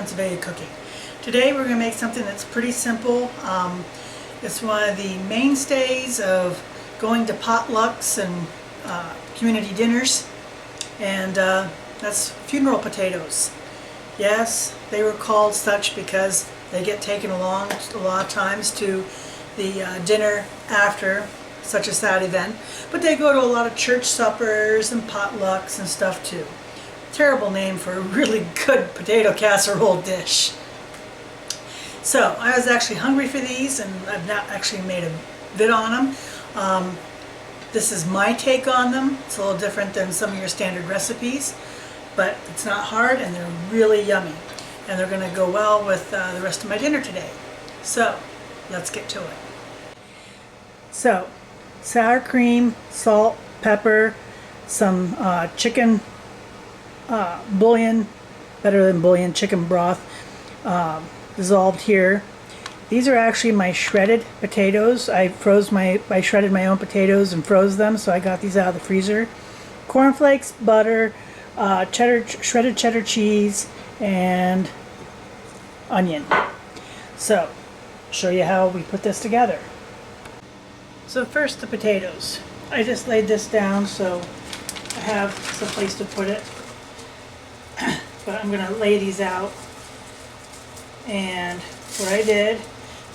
Pennsylvania cooking. Today we're going to make something that's pretty simple. It's one of the mainstays of going to potlucks and community dinners, and that's funeral potatoes. Yes, they were called such because they get taken along a lot of times to the dinner after such a sad event, but they go to a lot of church suppers and potlucks and stuff too. Terrible name for a really good potato casserole dish. So I was actually hungry for these, and I've not actually made a vid on them. This is my take on them. It's a little different than some of your standard recipes, but it's not hard and they're really yummy. And they're going to go well with the rest of my dinner today. So let's get to it. So sour cream, salt, pepper, some chicken bouillon, Better Than Bouillon Chicken broth dissolved here. These are actually my shredded potatoes. I shredded my own potatoes and froze them, so I got these out of the freezer. Cornflakes, butter, shredded cheddar cheese, and onion. So, I'll show you how we put this together. So first, the potatoes. I just laid this down so I have some place to put it. But I'm going to lay these out. And what I did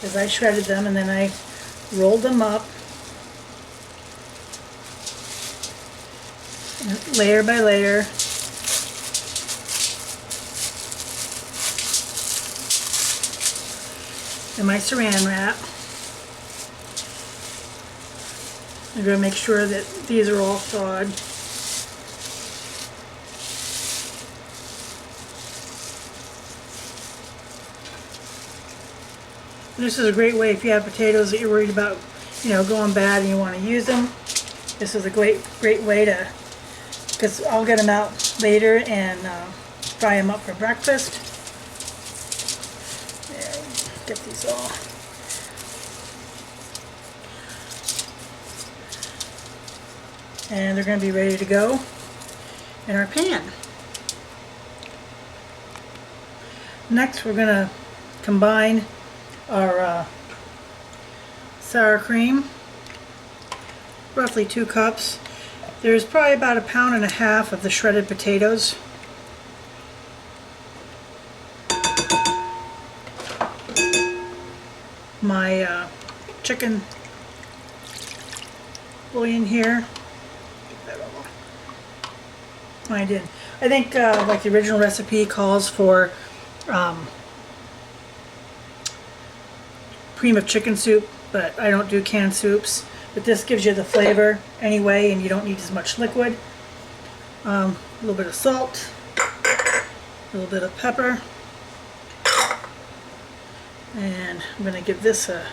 is I shredded them and then I rolled them up layer by layer. In my saran wrap. I'm going to make sure that these are all thawed. This is a great way if you have potatoes that you're worried about, going bad and you want to use them. This is a great way to, because I'll get them out later and fry them up for breakfast. There, get these all. And they're going to be ready to go in our pan. Next, we're going to combine our sour cream, roughly 2 cups. There's probably about 1.5 pounds of the shredded potatoes. My chicken bouillon here. I did. I think like the original recipe calls for cream of chicken soup, but I don't do canned soups. But this gives you the flavor anyway, and you don't need as much liquid. A little bit of salt, a little bit of pepper, and I'm going to give this a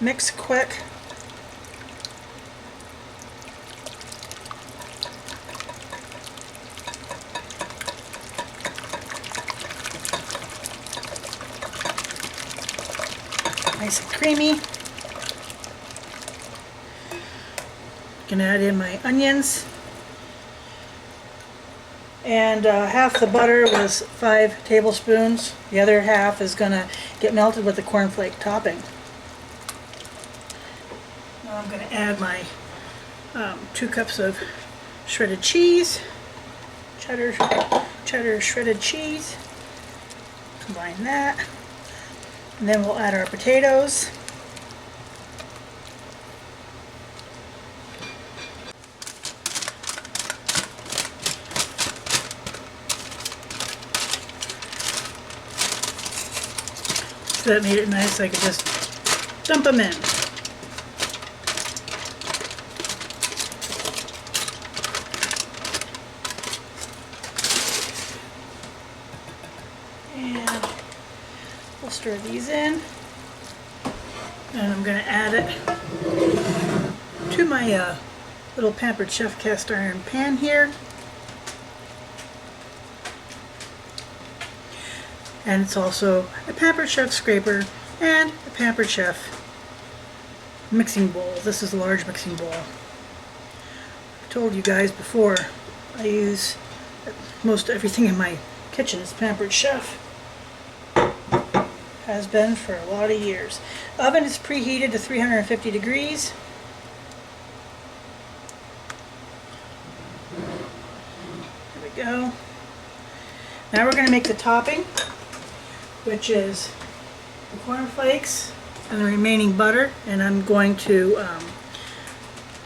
mix quick. Nice and creamy. Gonna add in my onions, and half the butter was 5 tablespoons. The other half is gonna get melted with the cornflake topping. Now I'm gonna add my 2 cups of shredded cheese, cheddar shredded cheese. Combine that. And then we'll add our potatoes. So that made it nice, I could just dump them in. And we'll stir these in, and I'm going to add it to my little Pampered Chef cast iron pan here. And it's also a Pampered Chef scraper and a Pampered Chef mixing bowl. This is a large mixing bowl. I told you guys before, I use most everything in my kitchen's pampered chef. Has been for a lot of years. Oven is preheated to 350 degrees. There we go. Now we're going to make the topping, which is the corn flakes and the remaining butter, and I'm going to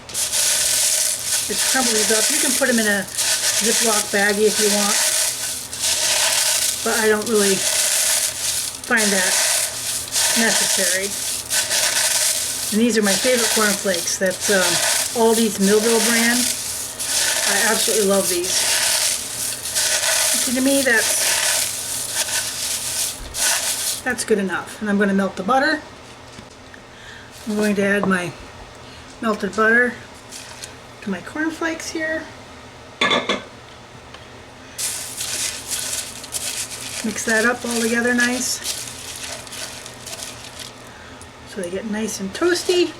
just crumble these up. You can put them in a Ziploc baggie if you want, but I don't really find that necessary. And these are my favorite corn flakes. That's Aldi's Millville brand. I absolutely love these. So to me, that's good enough. And I'm going to melt the butter. I'm going to add my melted butter to my corn flakes here. Mix that up all together nice, so they get nice and toasty.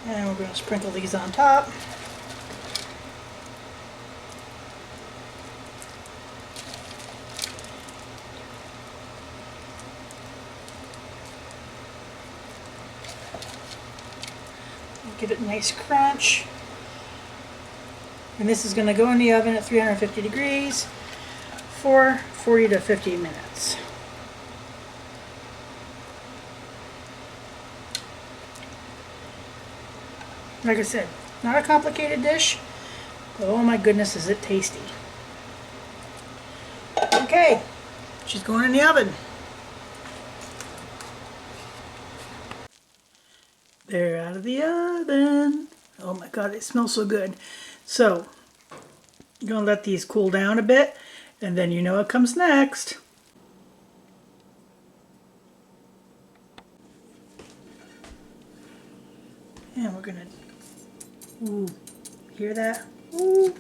And we're going to sprinkle these on top. Give it a nice crunch. And this is going to go in the oven at 350 degrees for 40 to 50 minutes. Like I said, not a complicated dish, but oh my goodness, is it tasty. Okay, she's going in the oven. They're out of the oven. Oh my god, it smells so good. So, I'm going to let these cool down a bit, and then you know what comes next. And we're going to, ooh, hear that? Ooh.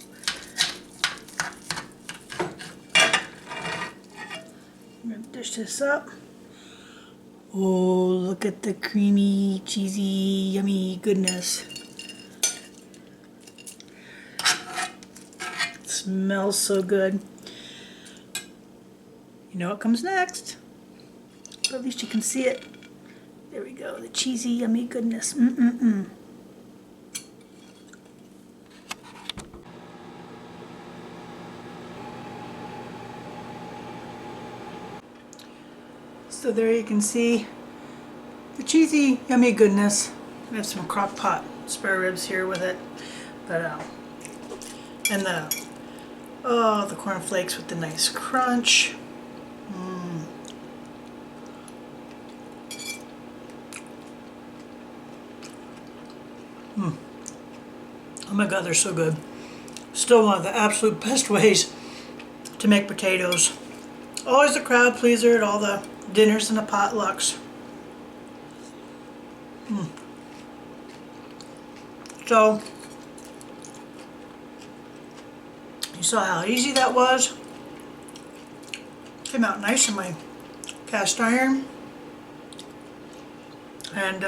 I'm going to dish this up. Oh, look at the creamy, cheesy, yummy goodness. It smells so good. You know what comes next? But at least you can see it. There we go, the cheesy, yummy goodness. So there you can see the cheesy, yummy goodness. I have some crock pot spare ribs here with it, but and the corn flakes with the nice crunch. Oh my god, they're so good. Still one of the absolute best ways to make potatoes. Always a crowd pleaser at all the dinners and the potlucks. So, you saw how easy that was. Came out nice in my cast iron. And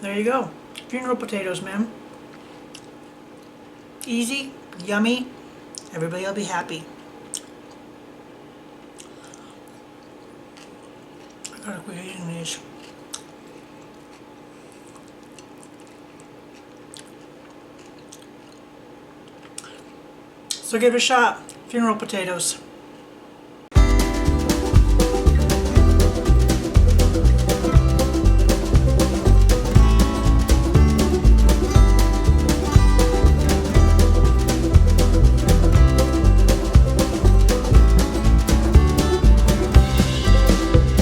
there you go. Funeral potatoes, man. Easy, yummy, everybody will be happy. I gotta quit eating these. So give it a shot. Funeral potatoes.